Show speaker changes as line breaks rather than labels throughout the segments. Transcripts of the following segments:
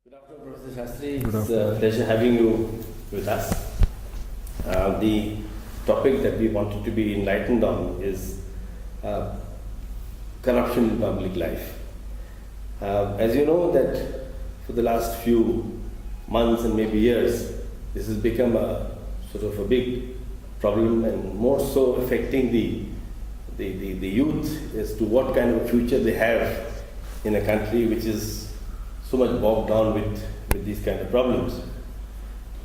Good afternoon, Professor Shastri.
Good
It's a
afternoon.
pleasure having you with us. The topic that we wanted to be enlightened on is uh, corruption in public life. As you know that for the last few months and maybe years, this has become a sort of a big problem and more so affecting the youth as to what kind of a future they have in a country which is so much bogged down with these kind of problems.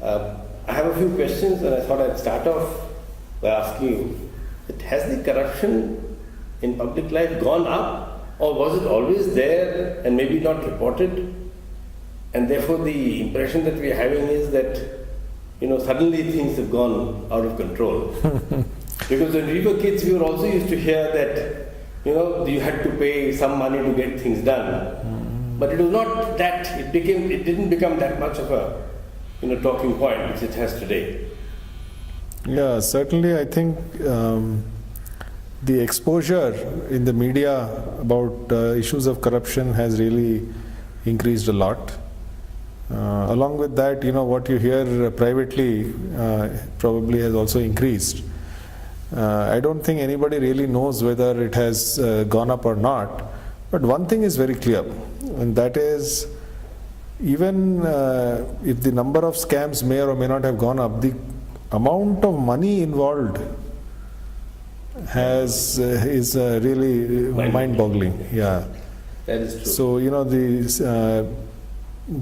I have a few questions and I thought I'd start off by asking you, that has the corruption in public life gone up or was it always there and maybe not reported? And therefore the impression that we are having is that, suddenly things have gone out of control. Because when we were kids, we were also used to hear that, you had to pay some money to get things done. But it was not that, it didn't become that much of a talking point which it has today.
Yeah, certainly I think the exposure in the media about issues of corruption has really increased a lot. Along with that, what you hear privately probably has also increased. I don't think anybody really knows whether it has gone up or not. But one thing is very clear, and that is, even if the number of scams may or may not have gone up, the amount of money involved is really mind-boggling. Yeah.
That is true.
So the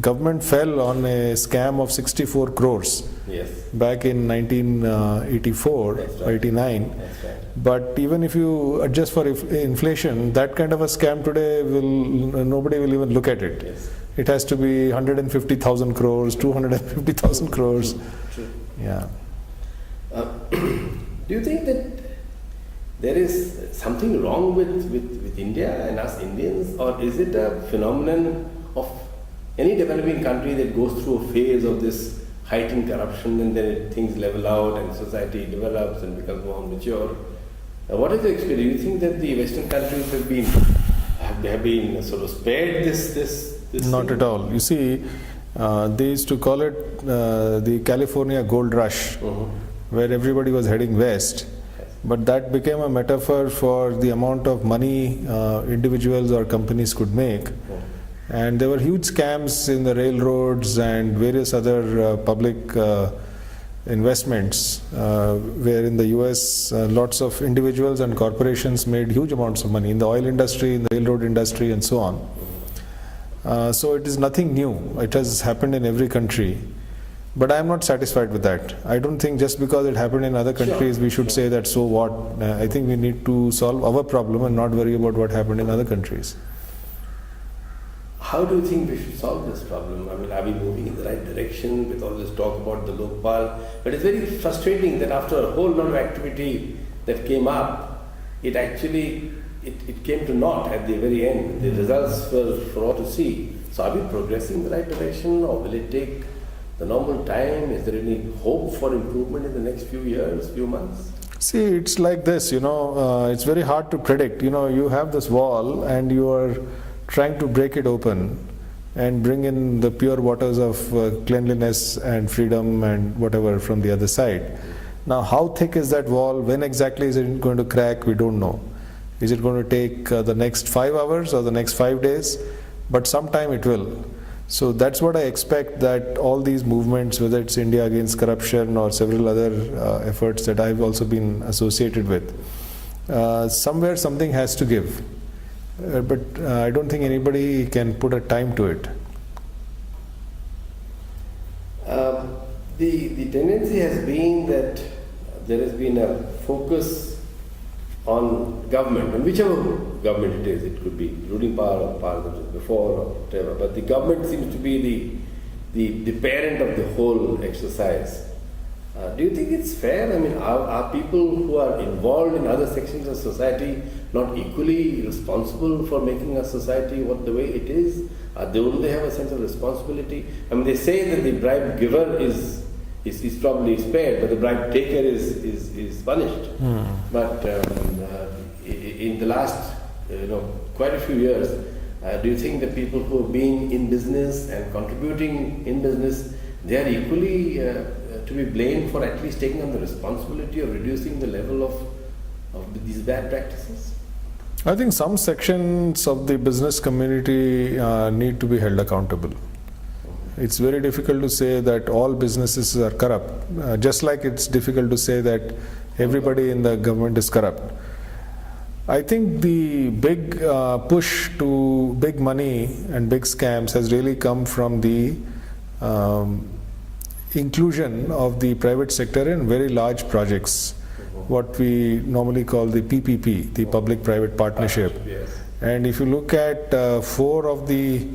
government fell on a scam of 64 crores
Yes,
back in 1984,
That's right.
89.
that's right.
But even if you adjust for inflation, that kind of a scam today nobody will even look at it.
Yes.
It has to be 150,000 crores, 250,000 crores.
True.
Yeah.
Do you think that there is something wrong with India and us Indians, or is it a phenomenon of any developing country that goes through a phase of this heightened corruption and then things level out and society develops and becomes more mature? What is the experience? Do you think that the Western countries have been sort of spared this
Not
thing?
at all. You see, they used to call it the California Gold Rush, where everybody was heading west. But that became a metaphor for the amount of money individuals or companies could make. And there were huge scams in the railroads and various other public investments, where in the US lots of individuals and corporations made huge amounts of money in the oil industry, in the railroad industry, and so on. So it is nothing new. It has happened in every country. But I am not satisfied with that. I don't think just because it happened in other countries, we should say that so what. I think we need to solve our problem and not worry about what happened in other countries.
How do you think we should solve this problem? I mean, are we moving in the right direction with all this talk about the Lokpal? But it's very frustrating that after a whole lot of activity that came up, it actually it came to naught at the very end. The results were for all to see. So are we progressing in the right direction, or will it take the normal time? Is there any hope for improvement in the next few years, few months?
See, it's like this, it's very hard to predict. You have this wall and you are trying to break it open and bring in the pure waters of cleanliness and freedom and whatever from the other side. Now, how thick is that wall? When exactly is it going to crack? We don't know. Is it going to take the next 5 hours or the next 5 days? But sometime it will. So that's what I expect, that all these movements, whether it's India against corruption or several other efforts that I've also been associated with, somewhere something has to give. But I don't think anybody can put a time to it.
The tendency has been that there has been a focus on government, and whichever government it is, it could be ruling power or power that was before or whatever, but the government seems to be the parent of the whole exercise. Do you think it's fair? I mean, are people who are involved in other sections of society not equally responsible for making a society the way it is? Don't they have a sense of responsibility? I mean, they say that the bribe giver is probably spared, but the bribe taker is punished. But in the last quite a few years, Do you think the people who are being in business and contributing in business, they are equally to be blamed for at least taking on the responsibility of reducing the level of these bad practices?
I think some sections of the business community need to be held accountable. It's very difficult to say that all businesses are corrupt, just like it's difficult to say that everybody in the government is corrupt. I think the big push to big money and big scams has really come from the inclusion of the private sector in very large projects, what we normally call the PPP, the public-private partnership.
Yes.
And if you look at 4 of the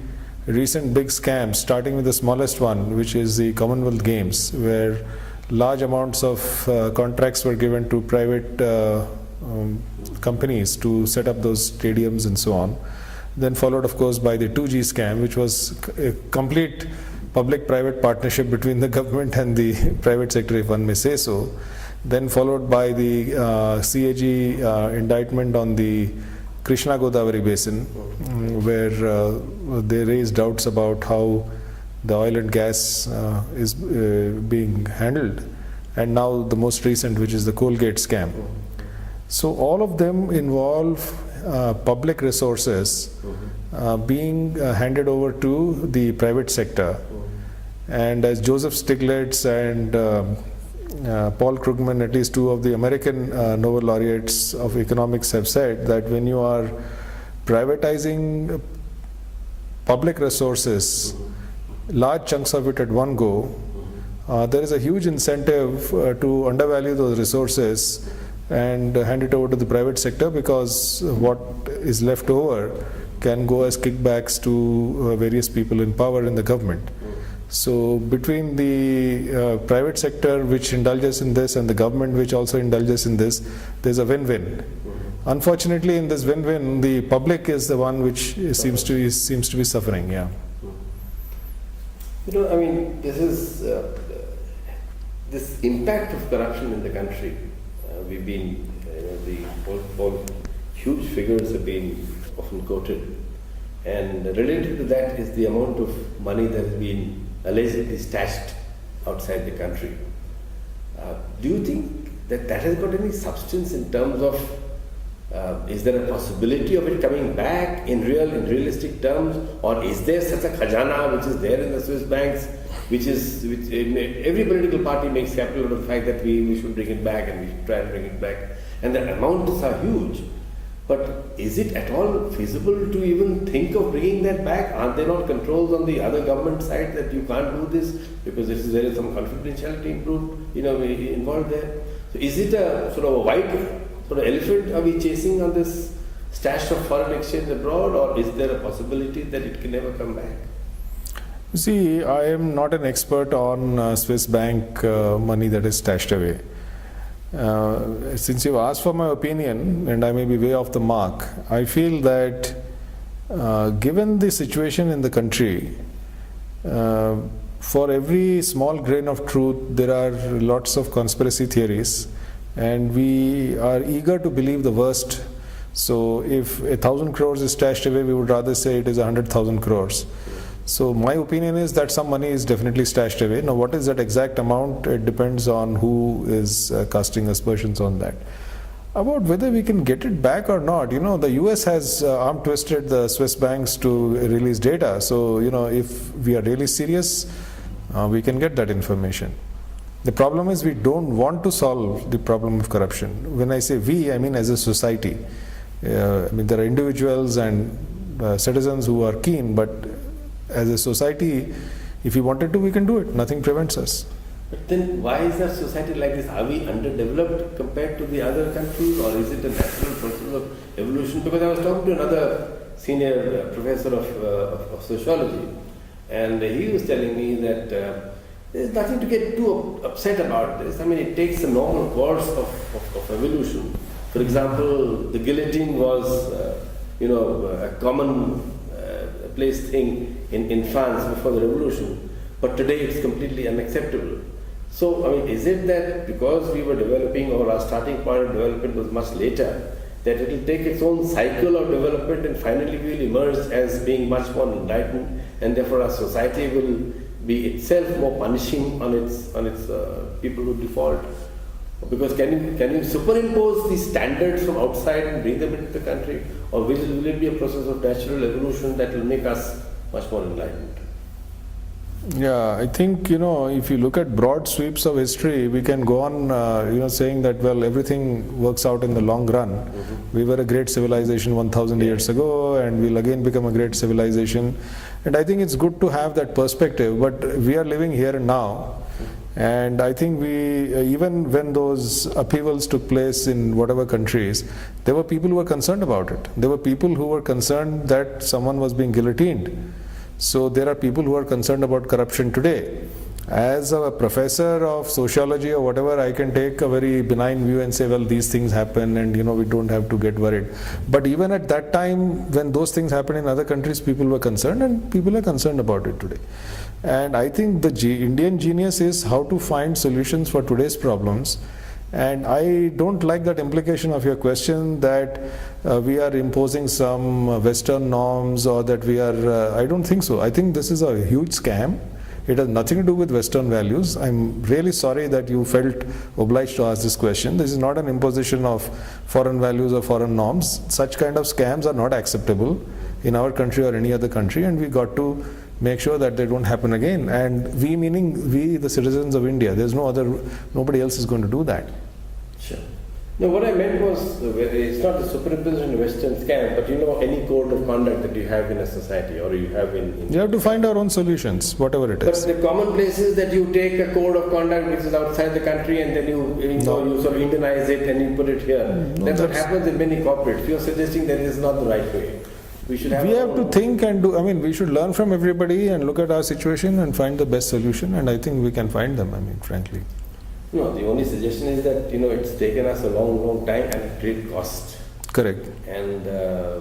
recent big scams, starting with the smallest one, which is the Commonwealth Games, where large amounts of contracts were given to private companies to set up those stadiums and so on. Then followed, of course, by the 2G scam, which was a complete public-private partnership between the government and the private sector, if one may say so. Then followed by the CAG indictment on the Krishna Godavari basin, where they raised doubts about how the oil and gas is being handled, and now the most recent, which is the Colgate scam. So all of them involve public resources being handed over to the private sector. And as Joseph Stiglitz and Paul Krugman, at least 2 of the American Nobel laureates of economics, have said that when you are privatizing public resources, large chunks of it at one go, there is a huge incentive to undervalue those resources and hand it over to the private sector, because what is left over can go as kickbacks to various people in power in the government. So between the private sector which indulges in this and the government which also indulges in this, there's a win-win. Unfortunately, in this win-win, the public is the one which seems to be suffering. Yeah.
You know, I mean, this is this impact of corruption in the country. We've been, the whole huge figures have been often quoted, and related to that is the amount of money that has been allegedly stashed outside the country. Do you think that that has got any substance in terms of, is there a possibility of it coming back in realistic terms, or is there such a khajana which is there in the Swiss banks, which every political party makes capital out of the fact that we should bring it back and we should try and bring it back, and the amounts are huge. But is it at all feasible to even think of bringing that back? Aren't there not controls on the other government side that you can't do this because there is some confidentiality involved there? So is it a sort of a white sort of elephant are we chasing on this stash of foreign exchange abroad, or is there a possibility that it can never come back?
See, I am not an expert on Swiss bank money that is stashed away. Since you've asked for my opinion, and I may be way off the mark, I feel that given the situation in the country, for every small grain of truth, there are lots of conspiracy theories, and we are eager to believe the worst. So if 1,000 crores is stashed away, we would rather say it is 100,000 crores. So my opinion is that some money is definitely stashed away. Now, what is that exact amount? It depends on who is casting aspersions on that. About whether we can get it back or not, the US has arm twisted the Swiss banks to release data. So, if we are really serious, we can get that information. The problem is we don't want to solve the problem of corruption. When I say we, I mean as a society. There are individuals and citizens who are keen, but as a society, if we wanted to, we can do it. Nothing prevents us.
But then why is our society like this? Are we underdeveloped compared to the other countries, or is it a natural process of evolution? Because I was talking to another senior professor of sociology, and he was telling me that there's nothing to get too upset about this. It takes a normal course of evolution. For example, the guillotine was, a common place thing in France before the revolution, but today it's completely unacceptable. So, is it that because we were developing, or our starting point of development was much later, that it will take its own cycle of development and finally we will emerge as being much more enlightened, and therefore our society will be itself more punishing on its people who default? Because can you superimpose these standards from outside and bring them into the country, or will it be a process of natural evolution that will make us much more enlightened?
Yeah, I think, if you look at broad sweeps of history, we can go on, saying that, well, everything works out in the long run.
Mm-hmm.
We were a great civilization 1,000 years ago, and we'll again become a great civilization. And I think it's good to have that perspective, but we are living here and now. And I think even when those upheavals took place in whatever countries, there were people who were concerned about it. There were people who were concerned that someone was being guillotined. So there are people who are concerned about corruption today. As a professor of sociology or whatever, I can take a very benign view and say, well, these things happen and we don't have to get worried. But even at that time, when those things happen in other countries, people were concerned, and people are concerned about it today. And I think the Indian genius is how to find solutions for today's problems. And I don't like that implication of your question that we are imposing some Western norms, or that we are, I don't think so. I think this is a huge scam. It has nothing to do with Western values. I'm really sorry that you felt obliged to ask this question. This is not an imposition of foreign values or foreign norms. Such kind of scams are not acceptable in our country or any other country, and we got to make sure that they don't happen again. And we, meaning we, the citizens of India. There's nobody else is going to do that.
Sure. No, what I meant was, it's not a superimposition of Western scam, but any code of conduct that you have in a society, or you have in
You have to find our own solutions, whatever it is.
But the commonplace is that you take a code of conduct which is outside the country, and then you sort of Indianize it and you put it here. That's what happens in many corporates. You're suggesting that this is not the right way. We have
to think and do. We should learn from everybody and look at our situation and find the best solution, and I think we can find them, frankly.
No, the only suggestion is that, it's taken us a long time and at great cost.
Correct.
And a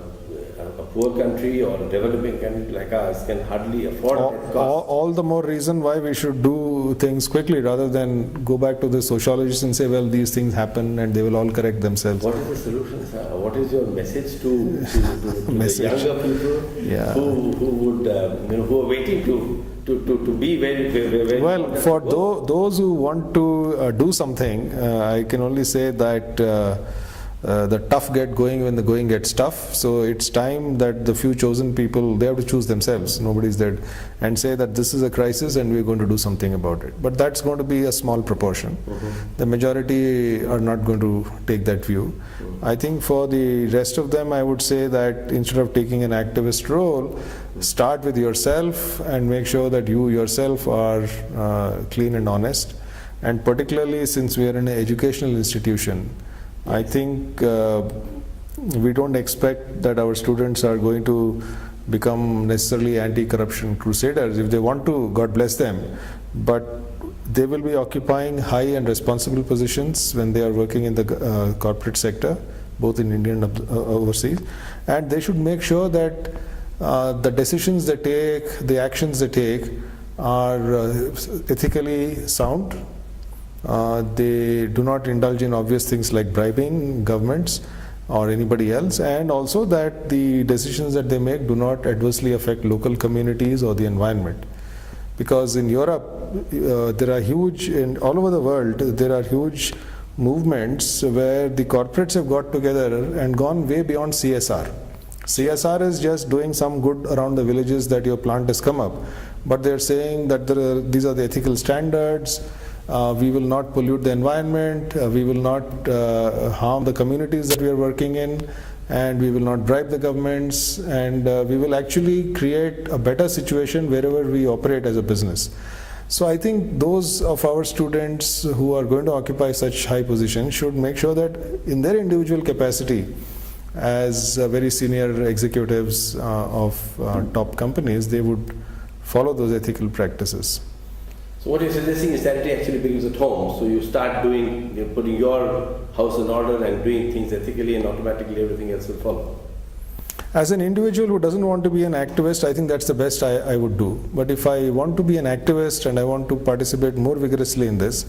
poor country or a developing country like ours can hardly afford that cost.
All the more reason why we should do things quickly rather than go back to the sociologists and say, well, these things happen and they will all correct themselves.
What is the solution, sir? What is your message to the younger people who are waiting to be very
well, for those who want to do something, I can only say that the tough get going when the going gets tough. So it's time that the few chosen people, they have to choose themselves, nobody's there, and say that this is a crisis and we're going to do something about it. But that's going to be a small proportion. The majority are not going to take that view. I think for the rest of them, I would say that instead of taking an activist role, start with yourself and make sure that you yourself are clean and honest. And particularly since we are in an educational institution, I think we don't expect that our students are going to become necessarily anti-corruption crusaders. If they want to, God bless them. But they will be occupying high and responsible positions when they are working in the corporate sector, both in India and overseas. And they should make sure that the decisions they take, the actions they take are ethically sound. They do not indulge in obvious things like bribing governments or anybody else, and also that the decisions that they make do not adversely affect local communities or the environment. Because in Europe, there are huge, and all over the world, there are huge movements where the corporates have got together and gone way beyond CSR. CSR is just doing some good around the villages that your plant has come up, but they're saying that these are the ethical standards. We will not pollute the environment, we will not harm the communities that we are working in, and we will not bribe the governments, and we will actually create a better situation wherever we operate as a business. So I think those of our students who are going to occupy such high positions should make sure that in their individual capacity as very senior executives of top companies, they would follow those ethical practices.
So what you're suggesting is charity actually begins at home. So you start putting your house in order and doing things ethically, and automatically everything else will follow.
As an individual who doesn't want to be an activist, I think that's the best I would do. But if I want to be an activist and I want to participate more vigorously in this,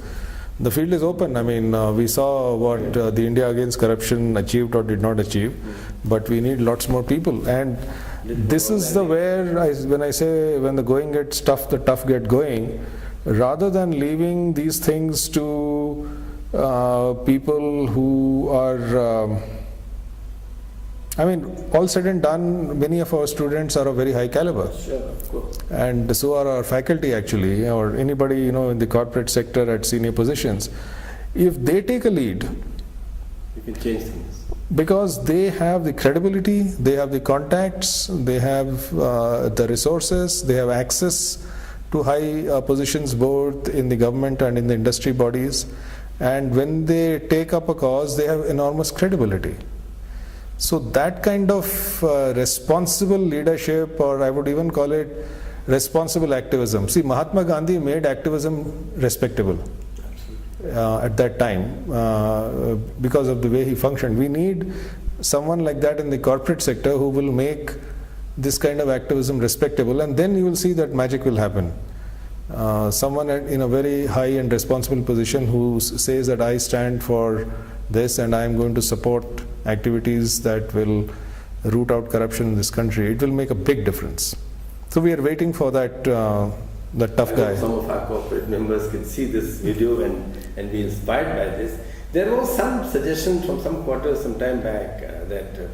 The field is open. I mean, we saw what the India Against Corruption achieved or did not achieve, but we need lots more people. And this is the when I say when the going gets tough, the tough get going. Rather than leaving these things to people who are, I mean, all said and done, many of our students are of very high caliber.
Sure, of course.
And so are our faculty actually, or anybody in the corporate sector at senior positions. If they take a lead,
You can change things.
because they have the credibility, they have the contacts, they have the resources, they have access to high positions both in the government and in the industry bodies, and when they take up a cause, they have enormous credibility. So that kind of responsible leadership, or I would even call it responsible activism. See, Mahatma Gandhi made activism respectable at that time because of the way he functioned. We need someone like that in the corporate sector who will make this kind of activism respectable, and then you will see that magic will happen. Someone in a very high and responsible position who says that I stand for this and I am going to support activities that will root out corruption in this country, it will make a big difference. So we are waiting for that tough
I
guy.
hope some of our corporate members can see this video and be inspired by this. There was some suggestion from some quarters some time back that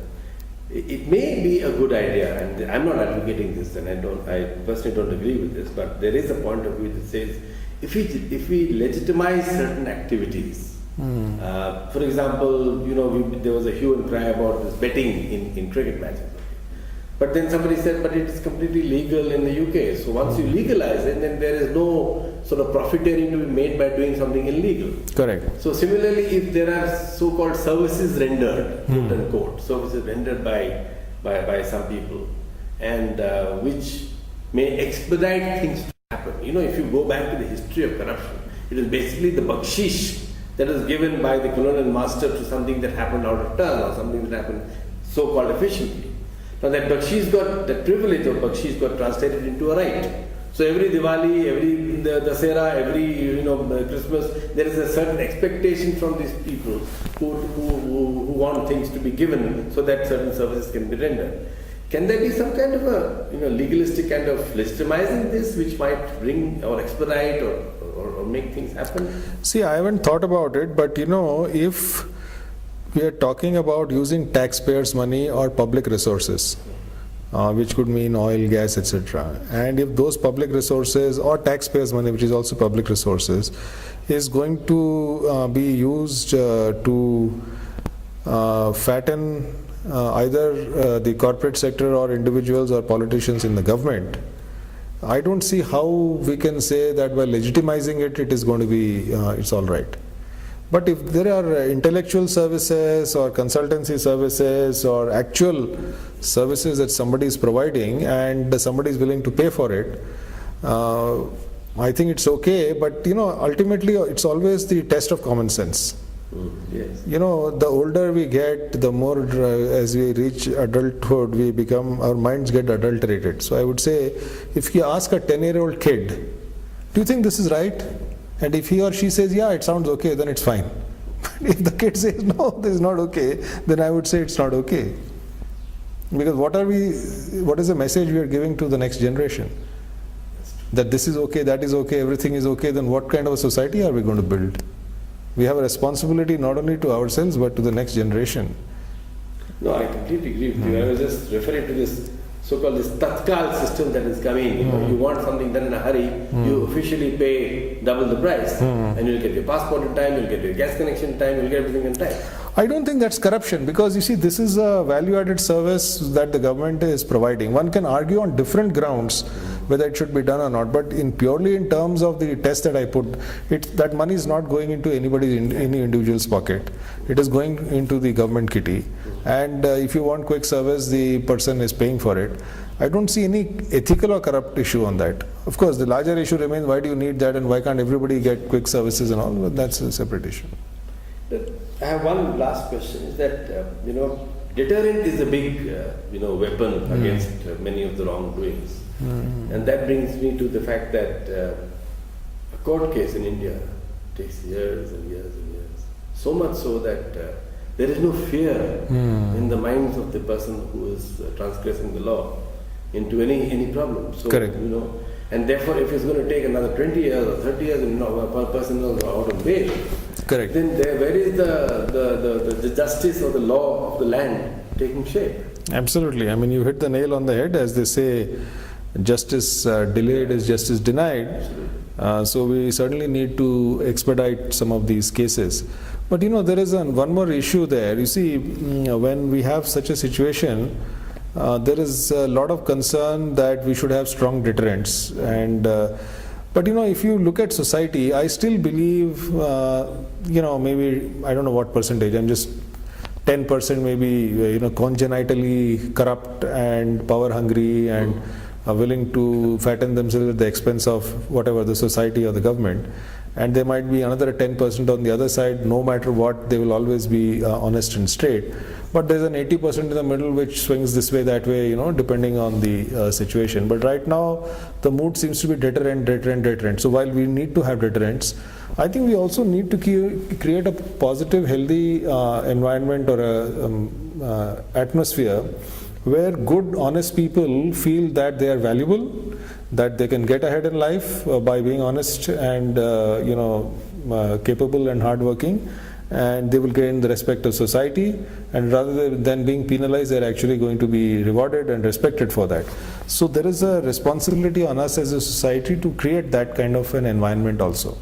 it may be a good idea, and I'm not advocating this, and I personally don't agree with this, but there is a point of view that says if we legitimize certain activities, for example, there was a hue and cry about this betting in cricket matches. But then somebody said, but it's completely legal in the UK. So once you legalize it, then there is no sort of profiteering to be made by doing something illegal.
Correct.
So similarly, if there are so-called services rendered, quote unquote, services rendered by some people, and which may expedite things to happen. If you go back to the history of corruption, it is basically the bakshish that is given by the colonial master to something that happened out of turn or something that happened so-called efficiently. Now that privilege of bakshish got translated into a right. So every Diwali, every Dasera, every Christmas, there is a certain expectation from these people who want things to be given so that certain services can be rendered. Can there be some kind of a legalistic kind of legitimizing this, which might bring or expedite or make things happen?
See, I haven't thought about it, but if we are talking about using taxpayers' money or public resources, which could mean oil, gas, etc. And if those public resources or taxpayers' money, which is also public resources, is going to be used to fatten either the corporate sector or individuals or politicians in the government, I don't see how we can say that by legitimizing it, it is going to be, it's all right. But if there are intellectual services or consultancy services or actual services that somebody is providing and somebody is willing to pay for it, I think it's okay. But ultimately it's always the test of common sense.
Yes.
The older we get, the more as we reach adulthood, our minds get adulterated. So I would say, if you ask a 10-year-old kid, do you think this is right? And if he or she says, yeah, it sounds okay, then it's fine. If the kid says, no, this is not okay, then I would say it's not okay. Because what is the message we are giving to the next generation? That this is okay, that is okay, everything is okay, then what kind of a society are we going to build? We have a responsibility not only to ourselves, but to the next generation.
No, I completely agree with you. I was just referring to this so-called this Tatkal system that is coming. You want something done in a hurry, you officially pay double the price, and you'll get your passport in time, you'll get your gas connection in time, you'll get everything in time.
I don't think that's corruption, because you see, this is a value-added service that the government is providing. One can argue on different grounds whether it should be done or not, but purely in terms of the test that I put, that money is not going into any individual's pocket. It is going into the government kitty. And if you want quick service, the person is paying for it. I don't see any ethical or corrupt issue on that. Of course, the larger issue remains, why do you need that and why can't everybody get quick services and all? But that's a separate issue.
I have one last question, is that, deterrent is a big, weapon against many of the wrongdoings. And that brings me to the fact that a court case in India takes years and years and years. So much so that there is no fear in the minds of the person who is transgressing the law into any problem. So,
Correct.
and therefore, if it's going to take another 20 years or 30 years, a person is out on bail,
Correct.
then where is the justice or the law of the land taking shape?
Absolutely. I mean, you hit the nail on the head. As they say, justice delayed is justice denied. So we certainly need to expedite some of these cases. But there is one more issue there. You see, when we have such a situation, there is a lot of concern that we should have strong deterrents. But if you look at society, I still believe, maybe, I don't know what percentage, I'm just 10% maybe, congenitally corrupt and power hungry and are willing to fatten themselves at the expense of whatever the society or the government. And there might be another 10% on the other side. No matter what, they will always be honest and straight. But there's an 80% in the middle which swings this way, that way, depending on the situation. But right now, the mood seems to be deterrent. So while we need to have deterrents, I think we also need to create a positive, healthy environment or a atmosphere where good, honest people feel that they are valuable, that they can get ahead in life by being honest and capable and hardworking, and they will gain the respect of society, and rather than being penalized, they're actually going to be rewarded and respected for that. So there is a responsibility on us as a society to create that kind of an environment also.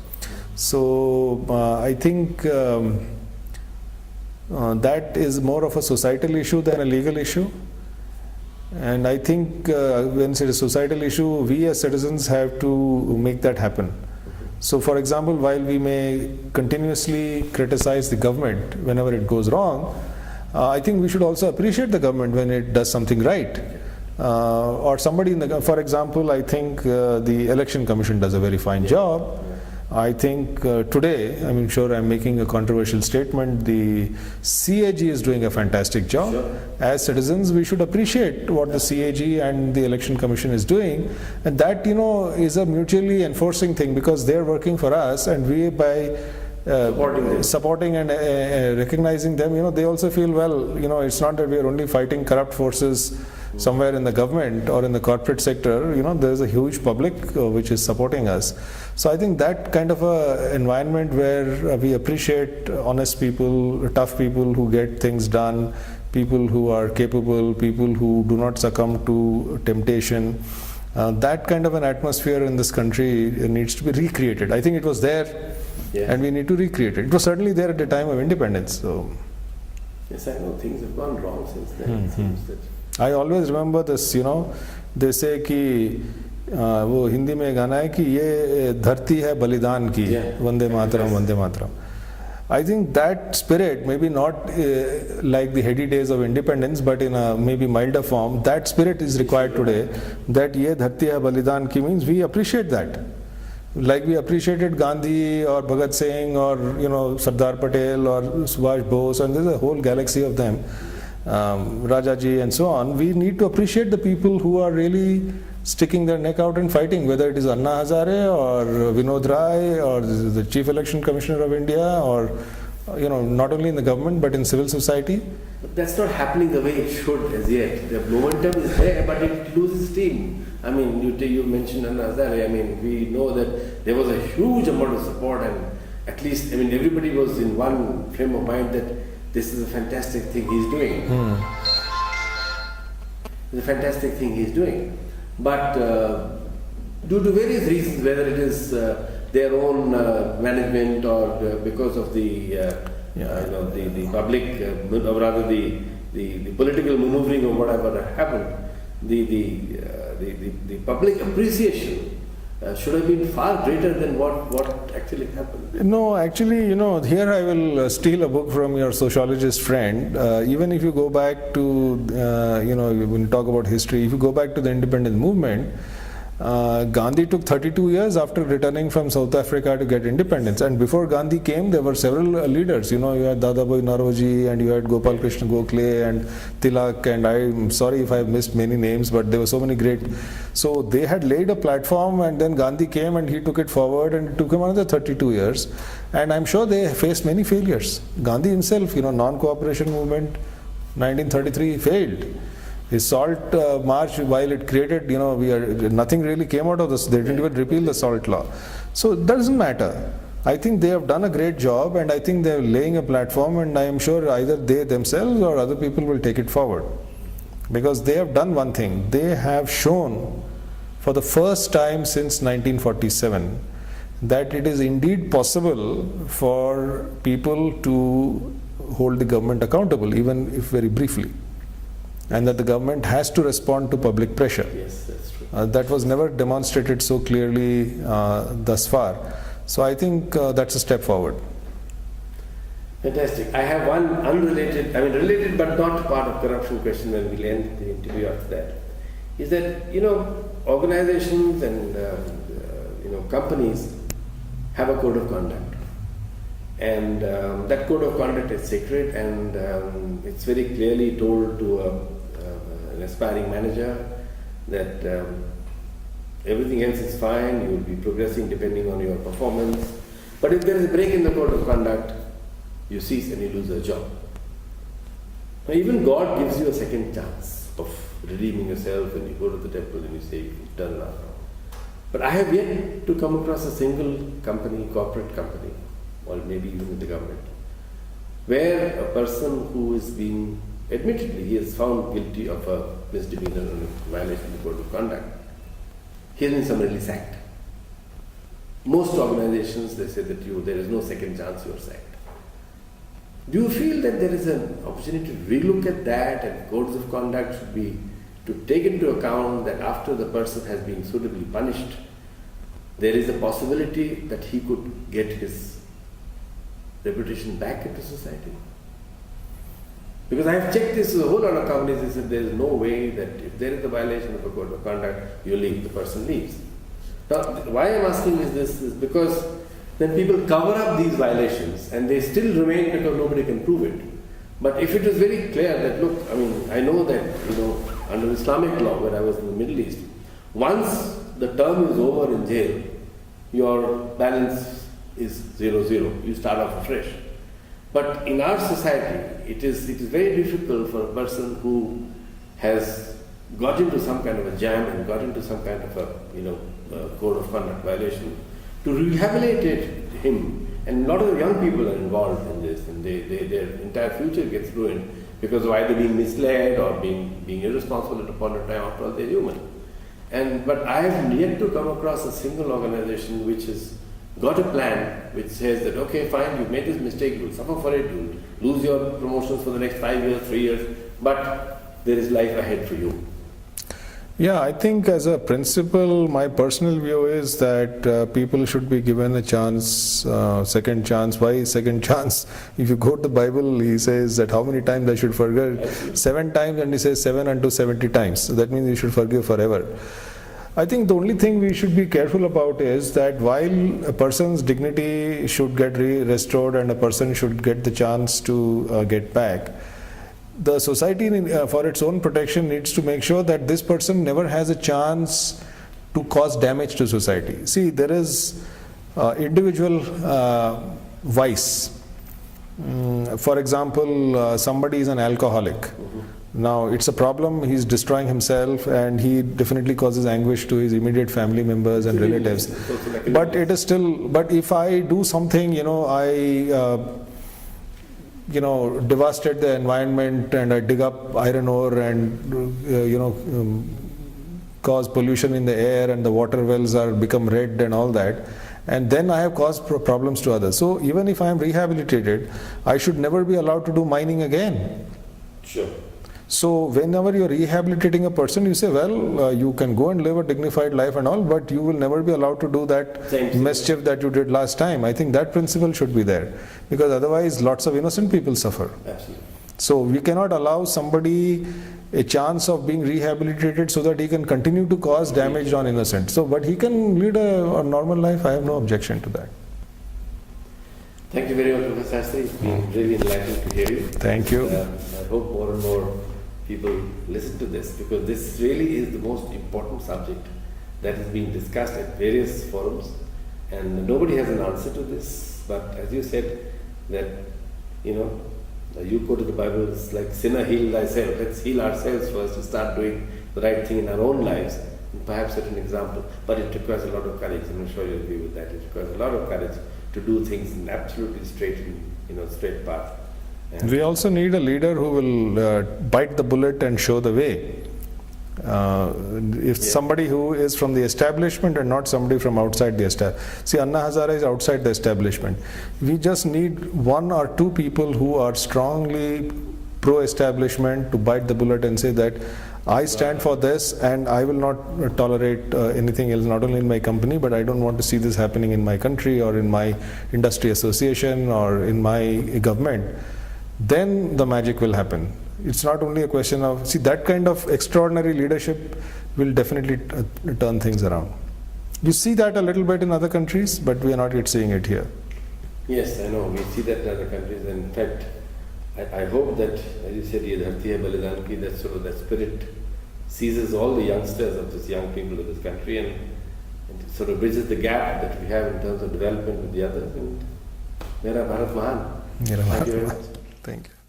So I think that is more of a societal issue than a legal issue. And I think when it's a societal issue, we as citizens have to make that happen. So for example, while we may continuously criticize the government whenever it goes wrong, I think we should also appreciate the government when it does something right. Or somebody for example, I think the Election Commission does a very fine job. I think today, I'm sure I'm making a controversial statement, the CAG is doing a fantastic job.
Sure.
As citizens, we should appreciate what the CAG and the Election Commission is doing, and that is a mutually enforcing thing, because they're working for us, and we by supporting and recognizing them, they also feel, well, it's not that we are only fighting corrupt forces somewhere in the government or in the corporate sector, there's a huge public which is supporting us. So I think that kind of a environment where we appreciate honest people, tough people who get things done, people who are capable, people who do not succumb to temptation, that kind of an atmosphere in this country needs to be recreated. I think it was there, and we need to recreate it. It was certainly there at the time of independence. So
yes, I know things have gone wrong since then. It seems that
I always remember this, they say कि वो हिंदी में गाना है कि ये धरती है बलिदान की, Vande Mataram, Vande Mataram. I think that spirit, maybe not like the heady days of independence, but in a maybe milder form, that spirit is required today. That ye dharti hai balidan ki means we appreciate that. Like we appreciated Gandhi or Bhagat Singh or Sardar Patel or Subhash Bose, and there's a whole galaxy of them, Rajaji and so on. We need to appreciate the people who are really sticking their neck out and fighting, whether it is Anna Hazare or Vinod Rai or the Chief Election Commissioner of India, or not only in the government but in civil society.
But that's not happening the way it should as yet. The momentum is there, but it loses steam. I mean, you mentioned Anna Hazare. I mean, we know that there was a huge amount of support, and at least, everybody was in one frame of mind that this is a fantastic thing he's doing. It's a fantastic thing he's doing. But due to various reasons, whether it is their own management or because of the the public, or rather the political maneuvering or whatever happened, the public appreciation should have been far greater than what actually happened.
No, actually, here I will steal a book from your sociologist friend. Even if you go back to, when you talk about history, if you go back to the independence movement, Gandhi took 32 years after returning from South Africa to get independence, and before Gandhi came there were several leaders. You had Dadabhai Naoroji, and you had Gopal Krishna Gokhale and Tilak, and I'm sorry if I've missed many names, but there were so many great. So they had laid a platform, and then Gandhi came and he took it forward, and it took him another 32 years, and I'm sure they faced many failures. Gandhi himself, non-cooperation movement, 1933 failed. His salt march, while it created, nothing really came out of this. They didn't even repeal the salt law. So it doesn't matter. I think they have done a great job, and I think they're laying a platform, and I am sure either they themselves or other people will take it forward. Because they have done one thing. They have shown for the first time since 1947 that it is indeed possible for people to hold the government accountable, even if very briefly. And that the government has to respond to public pressure.
Yes, that's true.
That was never demonstrated so clearly thus far. So I think that's a step forward.
Fantastic. I have one related but not part of corruption question, and we'll end the interview after that. Is that, organizations and companies have a code of conduct. And that code of conduct is sacred, and it's very clearly told to an aspiring manager that everything else is fine, you will be progressing depending on your performance. But if there is a break in the code of conduct, you cease and you lose your job. Now, even God gives you a second chance of redeeming yourself when you go to the temple and you say, you've done nothing. But I have yet to come across a single company, corporate company, or maybe even in the government, where a person who is being, admittedly, he is found guilty of a misdemeanor or a violation of the code of conduct, he has been summarily sacked. Most organizations, they say that there is no second chance, you are sacked. Do you feel that there is an opportunity to relook at that, and codes of conduct should be to take into account that after the person has been suitably punished, there is a possibility that he could get his reputation back into society? Because I have checked this with a whole lot of companies, they said there is no way that if there is a violation of a code of conduct, you leave, the person leaves. Now, why I am asking this is because then people cover up these violations and they still remain because nobody can prove it. But if it is very clear that, look, I know that, under Islamic law, when I was in the Middle East, once the term is over in jail, your balance is 0-0. You start off afresh. But in our society, it is very difficult for a person who has got into some kind of a jam and got into some kind of a code of conduct violation to rehabilitate him. And a lot of young people are involved in this, and their entire future gets ruined because of either being misled or being irresponsible at a point of time. After all, they're human. But I have yet to come across a single organization which has got a plan which says that, okay, fine, you've made this mistake, you'll suffer for it, you'll lose your promotions for the next 5 years, 3 years, but there is life ahead for you.
Yeah, I think as a principle, my personal view is that people should be given a chance, second chance. Why second chance? If you go to the Bible, he says that how many times I should forgive? 7 times, and he says 7 unto 70 times. So that means you should forgive forever. I think the only thing we should be careful about is that while a person's dignity should get restored and a person should get the chance to get back, the society for its own protection needs to make sure that this person never has a chance to cause damage to society. See, there is individual vice. For example, somebody is an alcoholic. Now, it's a problem, he's destroying himself and he definitely causes anguish to his immediate family members and relatives. But it is still, but if I do something, I devastate the environment and I dig up iron ore and, cause pollution in the air and the water wells are become red and all that, and then I have caused problems to others. So even if I am rehabilitated, I should never be allowed to do mining again.
Sure.
So whenever you're rehabilitating a person, you say, well, you can go and live a dignified life and all, but you will never be allowed to do that mischief that you did last time. I think that principle should be there, because otherwise lots of innocent people suffer.
Absolutely.
So we cannot allow somebody a chance of being rehabilitated so that he can continue to cause damage on innocent. So, but he can lead a normal life. I have no objection to that.
Thank you very much, Professor Shastri. It's been really enlightening to hear you.
Thank you.
I hope more and more people listen to this, because this really is the most important subject that is being discussed at various forums, and nobody has an answer to this. But as you said, that you quoted the Bible, it's like sinner heal thyself. Let's heal ourselves first to start doing the right thing in our own lives, and perhaps set an example. But it requires a lot of courage. I'm sure you agree with that. It requires a lot of courage to do things in absolutely straight path. And
We also need a leader who will bite the bullet and show the way. If somebody who is from the establishment and not somebody from outside the establishment. See, Anna Hazare is outside the establishment. We just need one or two people who are strongly pro-establishment to bite the bullet and say that I stand for this and I will not tolerate anything else, not only in my company, but I don't want to see this happening in my country or in my industry association or in my government. Then the magic will happen. It's not only a question of, see, that kind of extraordinary leadership will definitely turn things around. You see that a little bit in other countries, but we are not yet seeing it here.
yes, I know, we see that in other countries. In fact, I hope that, as you said, Ye Dharti Hai Balidan Ki, that sort of that spirit seizes all the youngsters of this young people of this country and sort of bridges the gap that we have in terms of development with the others. And Mera Bharat Mahan. Thank you very much.
Thank you.